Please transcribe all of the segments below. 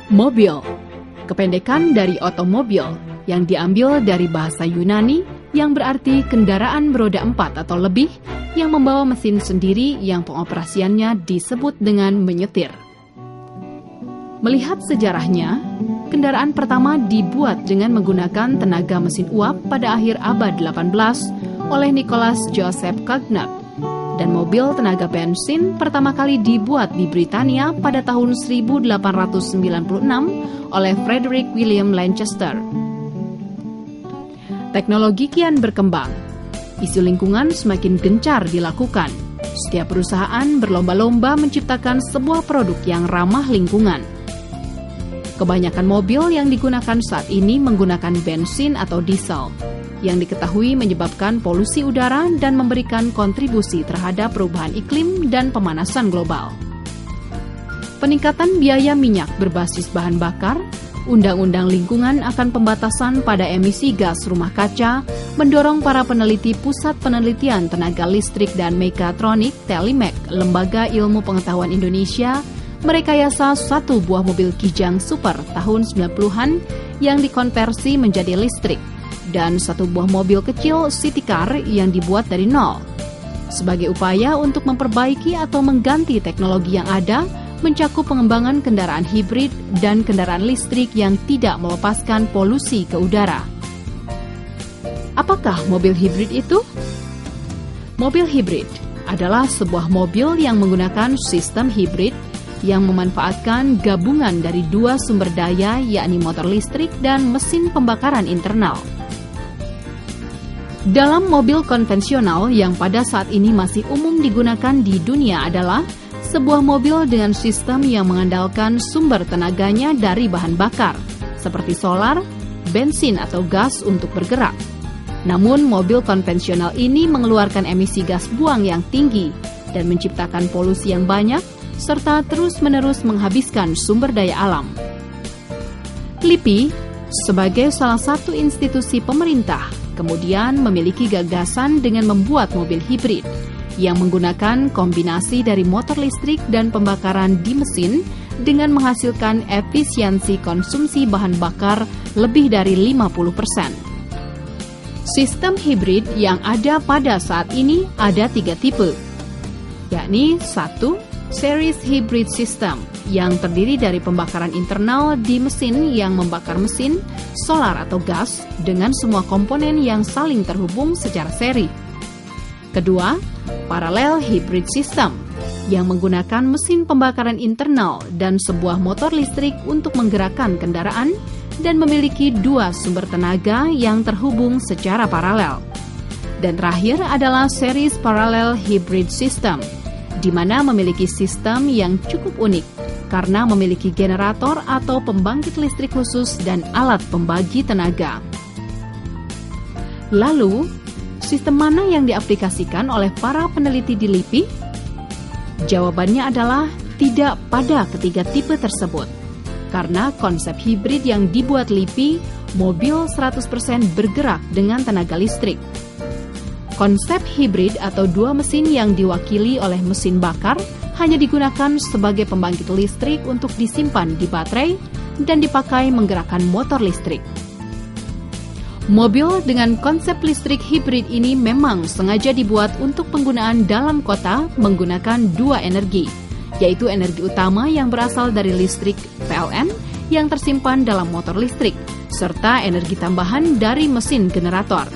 Mobil, kependekan dari otomobil yang diambil dari bahasa Yunani yang berarti kendaraan beroda 4 atau lebih yang membawa mesin sendiri yang pengoperasiannya disebut dengan menyetir. Melihat sejarahnya, kendaraan pertama dibuat dengan menggunakan tenaga mesin uap pada akhir abad 18 oleh Nicholas Joseph Cugnot, dan mobil tenaga bensin pertama kali dibuat di Britania pada tahun 1896 oleh Frederick William Lanchester. Teknologi kian berkembang, isu lingkungan semakin gencar dilakukan. Setiap perusahaan berlomba-lomba menciptakan sebuah produk yang ramah lingkungan. Kebanyakan mobil yang digunakan saat ini menggunakan bensin atau diesel, yang diketahui menyebabkan polusi udara dan memberikan kontribusi terhadap perubahan iklim dan pemanasan global. Peningkatan biaya minyak berbasis bahan bakar, Undang-Undang Lingkungan akan Pembatasan pada Emisi Gas Rumah Kaca mendorong para peneliti Pusat Penelitian Tenaga Listrik dan Mekatronik (Telimek), Lembaga Ilmu Pengetahuan Indonesia, merekayasa satu buah mobil Kijang Super tahun 90-an yang dikonversi menjadi listrik, dan satu buah mobil kecil city car yang dibuat dari nol. Sebagai upaya untuk memperbaiki atau mengganti teknologi yang ada, mencakup pengembangan kendaraan hibrid dan kendaraan listrik yang tidak melepaskan polusi ke udara. Apakah mobil hibrid itu? Mobil hibrid adalah sebuah mobil yang menggunakan sistem hibrid yang memanfaatkan gabungan dari dua sumber daya, yakni motor listrik dan mesin pembakaran internal. Dalam mobil konvensional yang pada saat ini masih umum digunakan di dunia adalah sebuah mobil dengan sistem yang mengandalkan sumber tenaganya dari bahan bakar, seperti solar, bensin atau gas untuk bergerak. Namun mobil konvensional ini mengeluarkan emisi gas buang yang tinggi dan menciptakan polusi yang banyak, serta terus-menerus menghabiskan sumber daya alam. LIPI, sebagai salah satu institusi pemerintah, kemudian memiliki gagasan dengan membuat mobil hibrid yang menggunakan kombinasi dari motor listrik dan pembakaran di mesin dengan menghasilkan efisiensi konsumsi bahan bakar lebih dari 50%. Sistem hibrid yang ada pada saat ini ada 3 tipe, yakni 1. Series Hybrid System yang terdiri dari pembakaran internal di mesin yang membakar mesin, solar atau gas dengan semua komponen yang saling terhubung secara seri. Kedua, Parallel Hybrid System yang menggunakan mesin pembakaran internal dan sebuah motor listrik untuk menggerakkan kendaraan dan memiliki dua sumber tenaga yang terhubung secara paralel. Dan terakhir adalah Series Parallel Hybrid System, di mana memiliki sistem yang cukup unik karena memiliki generator atau pembangkit listrik khusus dan alat pembagi tenaga. Lalu, sistem mana yang diaplikasikan oleh para peneliti di LIPI? Jawabannya adalah tidak pada ketiga tipe tersebut. Karena konsep hibrid yang dibuat LIPI, mobil 100% bergerak dengan tenaga listrik. Konsep hibrid atau dua mesin yang diwakili oleh mesin bakar hanya digunakan sebagai pembangkit listrik untuk disimpan di baterai dan dipakai menggerakkan motor listrik. Mobil dengan konsep listrik hibrid ini memang sengaja dibuat untuk penggunaan dalam kota menggunakan dua energi, yaitu energi utama yang berasal dari listrik PLN yang tersimpan dalam motor listrik, serta energi tambahan dari mesin generator.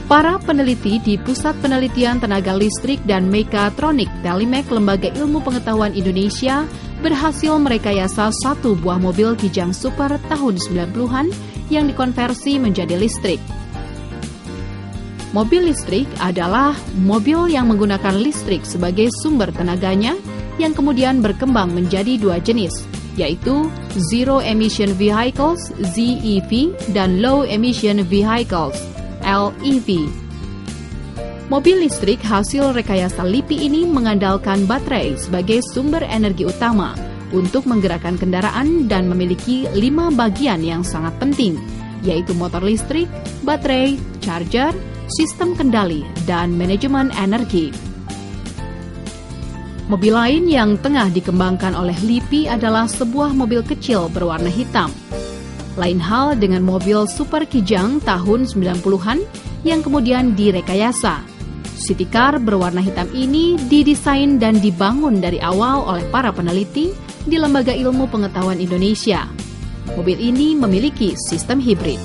Para peneliti di Pusat Penelitian Tenaga Listrik dan Mekatronik Telimek Lembaga Ilmu Pengetahuan Indonesia berhasil merekayasa satu buah mobil Kijang Super tahun 90-an yang dikonversi menjadi listrik. Mobil listrik adalah mobil yang menggunakan listrik sebagai sumber tenaganya yang kemudian berkembang menjadi dua jenis, yaitu Zero Emission Vehicles (ZEV) dan Low Emission Vehicles (LEV). Mobil listrik hasil rekayasa LIPI ini mengandalkan baterai sebagai sumber energi utama untuk menggerakkan kendaraan dan memiliki 5 bagian yang sangat penting, yaitu motor listrik, baterai, charger, sistem kendali, dan manajemen energi. Mobil lain yang tengah dikembangkan oleh LIPI adalah sebuah mobil kecil berwarna hitam. Lain hal dengan mobil Super Kijang tahun 90-an yang kemudian direkayasa. City Car berwarna hitam ini didesain dan dibangun dari awal oleh para peneliti di Lembaga Ilmu Pengetahuan Indonesia. Mobil ini memiliki sistem hibrid.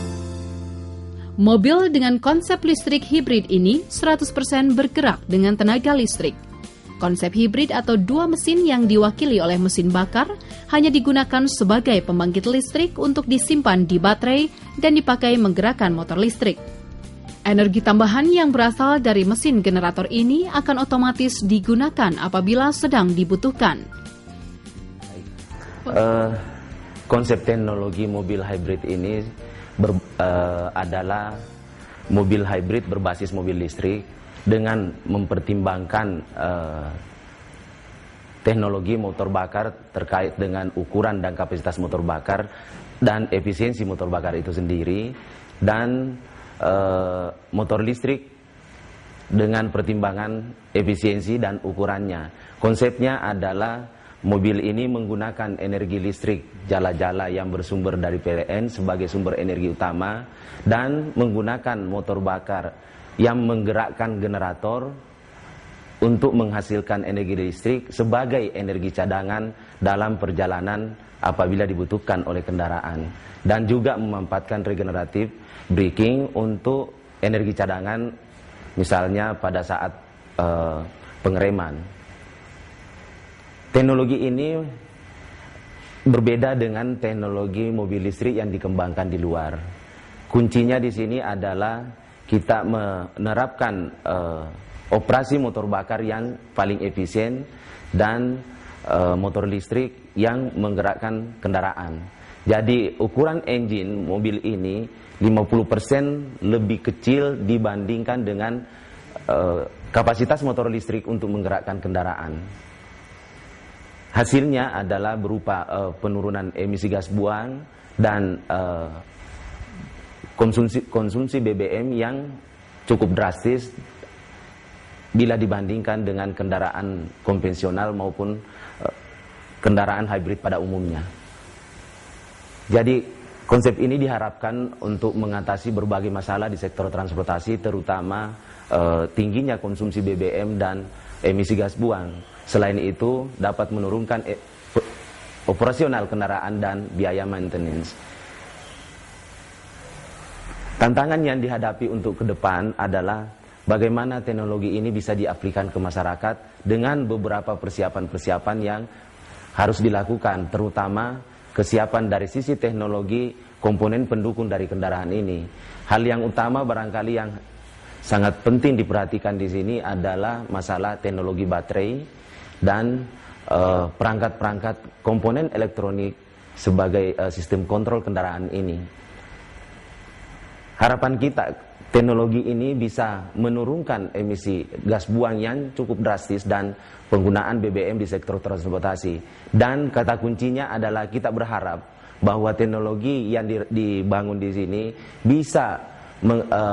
Mobil dengan konsep listrik hibrid ini 100% bergerak dengan tenaga listrik. Konsep hibrid atau dua mesin yang diwakili oleh mesin bakar hanya digunakan sebagai pembangkit listrik untuk disimpan di baterai dan dipakai menggerakkan motor listrik. Energi tambahan yang berasal dari mesin generator ini akan otomatis digunakan apabila sedang dibutuhkan. Konsep teknologi mobil hybrid ini adalah mobil hybrid berbasis mobil listrik dengan mempertimbangkan teknologi motor bakar terkait dengan ukuran dan kapasitas motor bakar dan efisiensi motor bakar itu sendiri, dan motor listrik dengan pertimbangan efisiensi dan ukurannya. Konsepnya adalah mobil ini menggunakan energi listrik jala-jala yang bersumber dari PLN sebagai sumber energi utama dan menggunakan motor bakar yang menggerakkan generator untuk menghasilkan energi listrik sebagai energi cadangan dalam perjalanan apabila dibutuhkan oleh kendaraan, dan juga memanfaatkan regeneratif braking untuk energi cadangan misalnya pada saat pengereman. Teknologi ini berbeda dengan teknologi mobil listrik yang dikembangkan di luar. Kuncinya di sini adalah kita menerapkan operasi motor bakar yang paling efisien dan motor listrik yang menggerakkan kendaraan. Jadi ukuran engine mobil ini 50% lebih kecil dibandingkan dengan kapasitas motor listrik untuk menggerakkan kendaraan. Hasilnya adalah berupa penurunan emisi gas buang dan konsumsi BBM yang cukup drastis bila dibandingkan dengan kendaraan konvensional maupun kendaraan hybrid pada umumnya. Jadi konsep ini diharapkan untuk mengatasi berbagai masalah di sektor transportasi, terutama tingginya konsumsi BBM dan emisi gas buang. Selain itu dapat menurunkan operasional kendaraan dan biaya maintenance. Tantangan yang dihadapi untuk ke depan adalah bagaimana teknologi ini bisa diaplikasikan ke masyarakat dengan beberapa persiapan-persiapan yang harus dilakukan, terutama kesiapan dari sisi teknologi komponen pendukung dari kendaraan ini. Hal yang utama barangkali yang sangat penting diperhatikan di sini adalah masalah teknologi baterai dan perangkat-perangkat komponen elektronik sebagai sistem kontrol kendaraan ini. Harapan kita, teknologi ini bisa menurunkan emisi gas buang yang cukup drastis dan penggunaan BBM di sektor transportasi. Dan kata kuncinya adalah kita berharap bahwa teknologi yang dibangun di sini bisa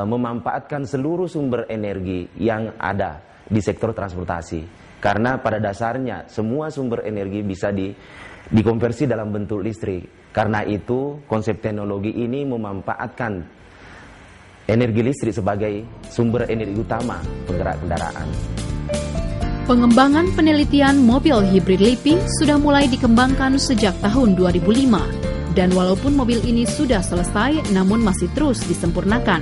memanfaatkan seluruh sumber energi yang ada di sektor transportasi. Karena pada dasarnya semua sumber energi bisa dikonversi dalam bentuk listrik. Karena itu konsep teknologi ini memanfaatkan energi listrik sebagai sumber energi utama penggerak kendaraan. Pengembangan penelitian mobil hibrid LIPI sudah mulai dikembangkan sejak tahun 2005, dan walaupun mobil ini sudah selesai, namun masih terus disempurnakan.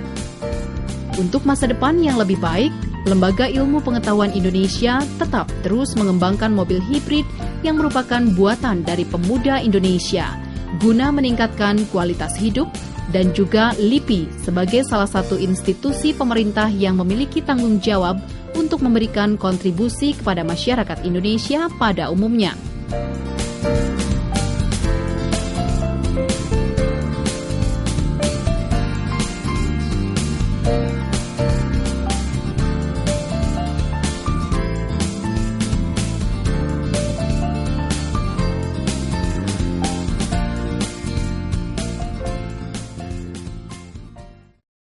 Untuk masa depan yang lebih baik, Lembaga Ilmu Pengetahuan Indonesia tetap terus mengembangkan mobil hibrid yang merupakan buatan dari pemuda Indonesia, guna meningkatkan kualitas hidup, dan juga LIPI sebagai salah satu institusi pemerintah yang memiliki tanggung jawab untuk memberikan kontribusi kepada masyarakat Indonesia pada umumnya.